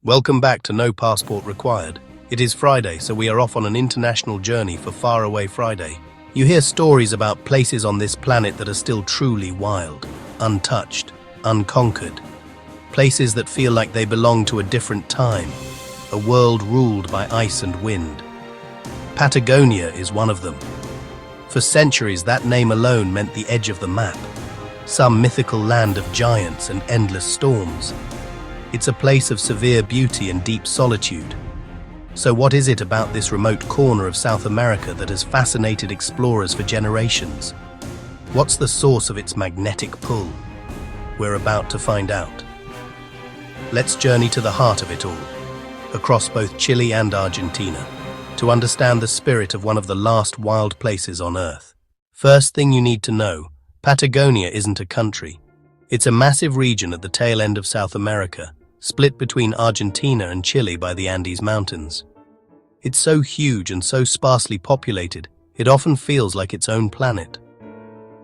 Welcome back to No Passport Required. It is Friday, so we are off on an international journey for Faraway Friday. You hear stories about places on this planet that are still truly wild, untouched, unconquered. Places that feel like they belong to a different time, a world ruled by ice and wind. Patagonia is one of them. For centuries, that name alone meant the edge of the map, some mythical land of giants and endless storms. It's a place of severe beauty and deep solitude. So what is it about this remote corner of South America that has fascinated explorers for generations? What's the source of its magnetic pull? We're about to find out. Let's journey to the heart of it all, across both Chile and Argentina, to understand the spirit of one of the last wild places on Earth. First thing you need to know, Patagonia isn't a country. It's a massive region at the tail end of South America, split between Argentina and Chile by the Andes Mountains. It's so huge and so sparsely populated, it often feels like its own planet.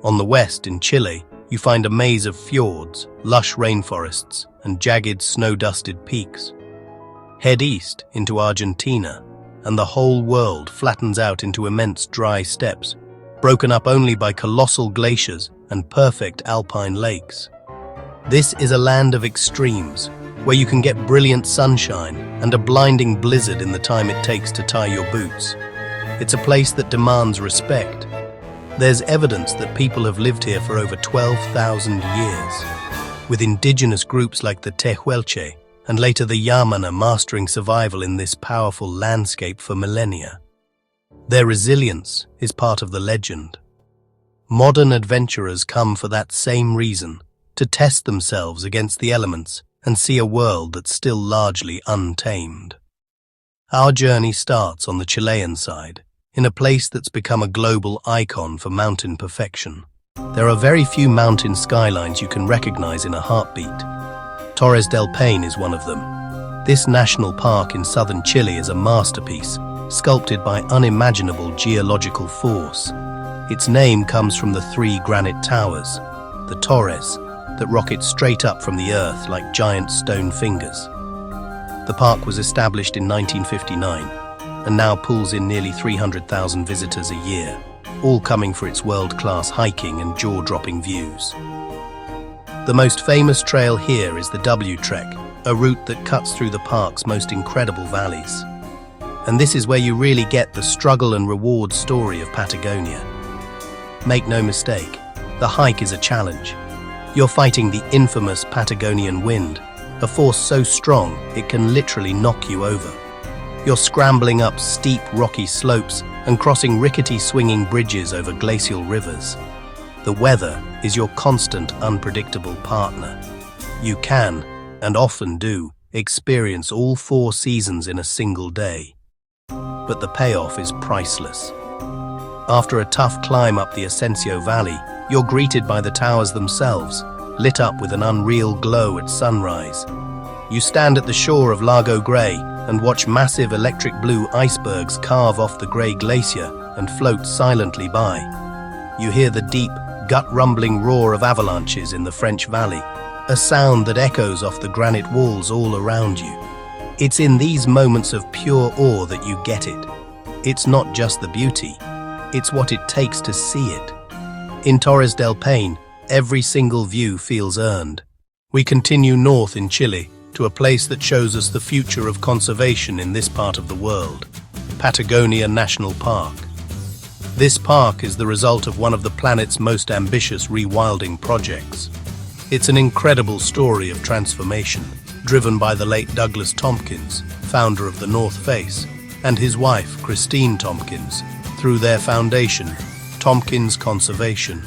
On the west, in Chile, you find a maze of fjords, lush rainforests, and jagged snow-dusted peaks. Head east into Argentina, and the whole world flattens out into immense dry steppes, broken up only by colossal glaciers and perfect alpine lakes. This is a land of extremes, where you can get brilliant sunshine and a blinding blizzard in the time it takes to tie your boots. It's a place that demands respect. There's evidence that people have lived here for over 12,000 years, with indigenous groups like the Tehuelche and later the Yamana mastering survival in this powerful landscape for millennia. Their resilience is part of the legend. Modern adventurers come for that same reason, to test themselves against the elements and see a world that's still largely untamed. Our journey starts on the Chilean side, in a place that's become a global icon for mountain perfection. There are very few mountain skylines you can recognize in a heartbeat. Torres del Paine is one of them. This national park in southern Chile is a masterpiece, sculpted by unimaginable geological force. Its name comes from the three granite towers, the Torres, that rocket straight up from the earth like giant stone fingers. The park was established in 1959 and now pulls in nearly 300,000 visitors a year, all coming for its world-class hiking and jaw-dropping views. The most famous trail here is the W Trek, a route that cuts through the park's most incredible valleys. And this is where you really get the struggle and reward story of Patagonia. Make no mistake, the hike is a challenge. You're fighting the infamous Patagonian wind, a force so strong it can literally knock you over. You're scrambling up steep rocky slopes and crossing rickety swinging bridges over glacial rivers. The weather is your constant unpredictable partner. You can, and often do, experience all four seasons in a single day. But the payoff is priceless. After a tough climb up the Ascencio Valley, you're greeted by the towers themselves, lit up with an unreal glow at sunrise. You stand at the shore of Lago Grey and watch massive electric blue icebergs carve off the Grey Glacier and float silently by. You hear the deep, gut-rumbling roar of avalanches in the French Valley, a sound that echoes off the granite walls all around you. It's in these moments of pure awe that you get it. It's not just the beauty, it's what it takes to see it. In Torres del Paine, every single view feels earned. We continue north in Chile to a place that shows us the future of conservation in this part of the world, Patagonia National Park. This park is the result of one of the planet's most ambitious rewilding projects. It's an incredible story of transformation, driven by the late Douglas Tompkins, founder of the North Face, and his wife, Christine Tompkins, through their foundation, Tompkins Conservation.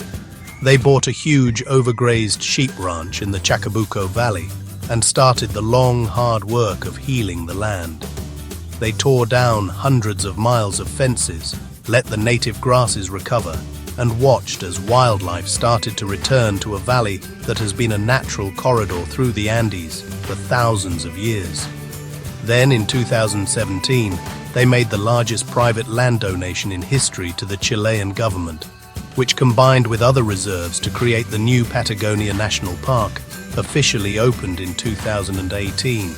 They bought a huge overgrazed sheep ranch in the Chacabuco Valley and started the long, hard work of healing the land. They tore down hundreds of miles of fences, let the native grasses recover, and watched as wildlife started to return to a valley that has been a natural corridor through the Andes for thousands of years. Then in 2017, they made the largest private land donation in history to the Chilean government, which combined with other reserves to create the new Patagonia National Park, officially opened in 2018.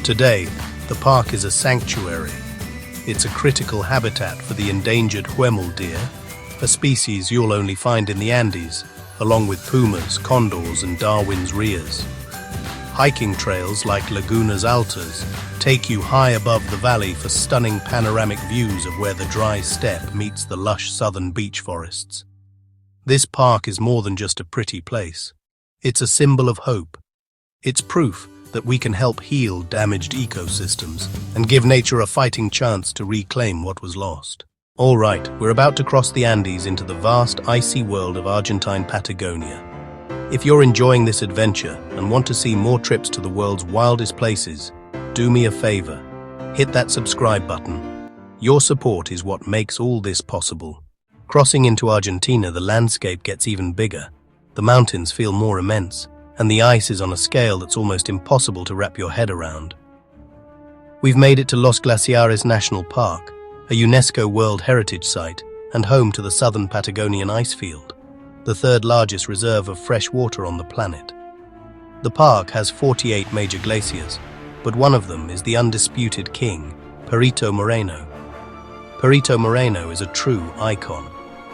Today, the park is a sanctuary. It's a critical habitat for the endangered huemul deer, a species you'll only find in the Andes, along with pumas, condors, and Darwin's rheas. Hiking trails like Lagunas Altas take you high above the valley for stunning panoramic views of where the dry steppe meets the lush southern beech forests. This park is more than just a pretty place. It's a symbol of hope. It's proof that we can help heal damaged ecosystems and give nature a fighting chance to reclaim what was lost. All right, we're about to cross the Andes into the vast, icy world of Argentine Patagonia. If you're enjoying this adventure and want to see more trips to the world's wildest places, do me a favor. Hit that subscribe button. Your support is what makes all this possible. Crossing into Argentina, the landscape gets even bigger. The mountains feel more immense, and the ice is on a scale that's almost impossible to wrap your head around. We've made it to Los Glaciares National Park, a UNESCO World Heritage Site and home to the southern Patagonian ice field, the third largest reserve of fresh water on the planet. The park has 48 major glaciers, but one of them is the undisputed king, Perito Moreno. Perito Moreno is a true icon.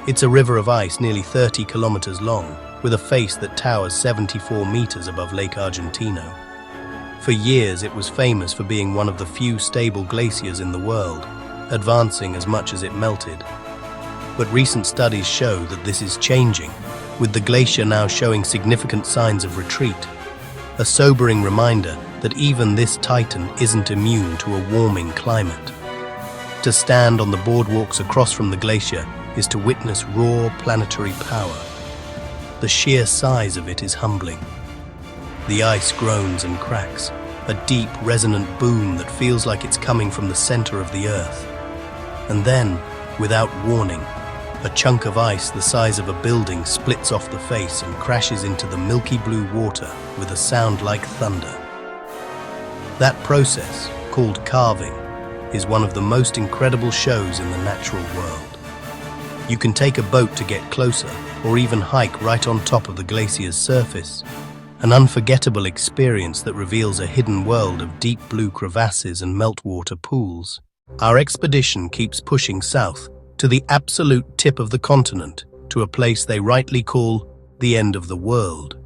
It's a river of ice nearly 30 kilometers long, with a face that towers 74 meters above Lake Argentino. For years, it was famous for being one of the few stable glaciers in the world, advancing as much as it melted. But recent studies show that this is changing, with the glacier now showing significant signs of retreat. A sobering reminder that even this titan isn't immune to a warming climate. To stand on the boardwalks across from the glacier is to witness raw planetary power. The sheer size of it is humbling. The ice groans and cracks, a deep, resonant boom that feels like it's coming from the center of the earth. And then, without warning, a chunk of ice the size of a building splits off the face and crashes into the milky blue water with a sound like thunder. That process, called calving, is one of the most incredible shows in the natural world. You can take a boat to get closer, or even hike right on top of the glacier's surface, an unforgettable experience that reveals a hidden world of deep blue crevasses and meltwater pools. Our expedition keeps pushing south to the absolute tip of the continent, to a place they rightly call the end of the world.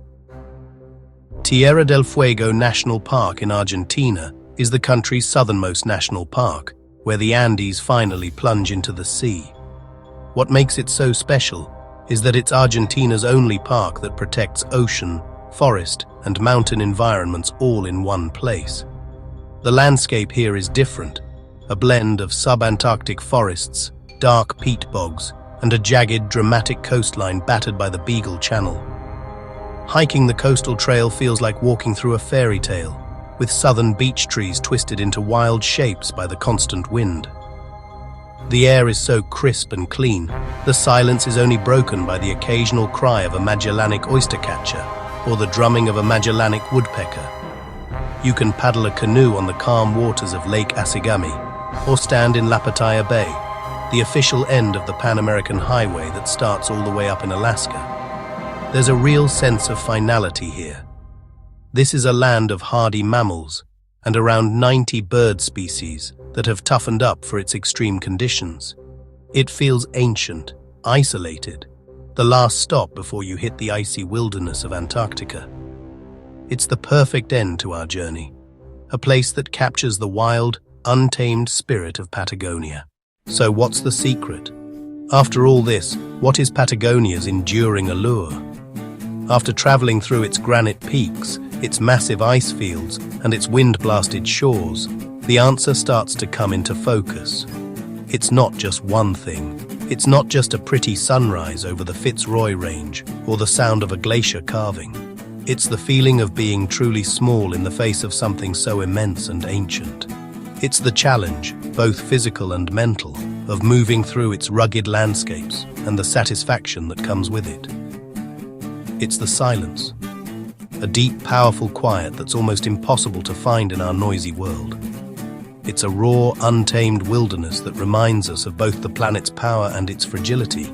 Tierra del Fuego National Park in Argentina is the country's southernmost national park, where the Andes finally plunge into the sea. What makes it so special is that it's Argentina's only park that protects ocean, forest, and mountain environments all in one place. The landscape here is different, a blend of subantarctic forests, dark peat bogs, and a jagged, dramatic coastline battered by the Beagle Channel. Hiking the coastal trail feels like walking through a fairy tale, with southern beech trees twisted into wild shapes by the constant wind. The air is so crisp and clean, the silence is only broken by the occasional cry of a Magellanic oystercatcher or the drumming of a Magellanic woodpecker. You can paddle a canoe on the calm waters of Lake Asagami, or stand in La Pattaya Bay, the official end of the Pan-American Highway that starts all the way up in Alaska. There's a real sense of finality here. This is a land of hardy mammals and around 90 bird species that have toughened up for its extreme conditions. It feels ancient, isolated, the last stop before you hit the icy wilderness of Antarctica. It's the perfect end to our journey, a place that captures the wild, untamed spirit of Patagonia. So what's the secret? After all this, what is Patagonia's enduring allure? After traveling through its granite peaks, its massive ice fields, and its wind-blasted shores, the answer starts to come into focus. It's not just one thing. It's not just a pretty sunrise over the Fitzroy Range or the sound of a glacier calving. It's the feeling of being truly small in the face of something so immense and ancient. It's the challenge, both physical and mental, of moving through its rugged landscapes and the satisfaction that comes with it. It's the silence, a deep, powerful quiet that's almost impossible to find in our noisy world. It's a raw, untamed wilderness that reminds us of both the planet's power and its fragility.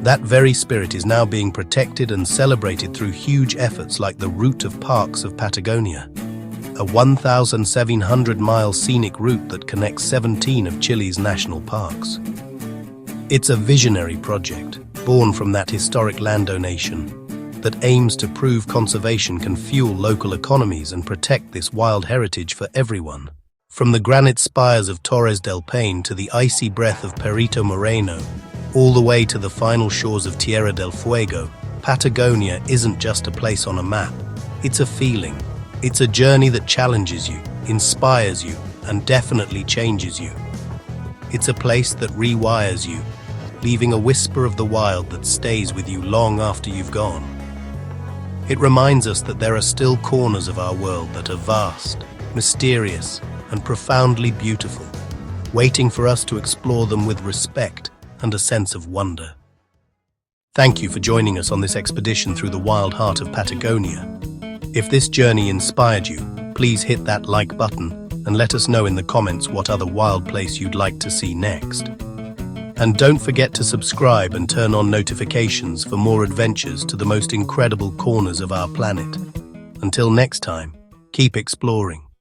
That very spirit is now being protected and celebrated through huge efforts like the Route of Parks of Patagonia, a 1,700-mile scenic route that connects 17 of Chile's national parks. It's a visionary project, born from that historic land donation, that aims to prove conservation can fuel local economies and protect this wild heritage for everyone. From the granite spires of Torres del Paine to the icy breath of Perito Moreno, all the way to the final shores of Tierra del Fuego, Patagonia isn't just a place on a map. It's a feeling. It's a journey that challenges you, inspires you, and definitely changes you. It's a place that rewires you, leaving a whisper of the wild that stays with you long after you've gone. It reminds us that there are still corners of our world that are vast, mysterious, and profoundly beautiful, waiting for us to explore them with respect and a sense of wonder. Thank you for joining us on this expedition through the wild heart of Patagonia. If this journey inspired you, please hit that like button and let us know in the comments what other wild place you'd like to see next. And don't forget to subscribe and turn on notifications for more adventures to the most incredible corners of our planet. Until next time, keep exploring.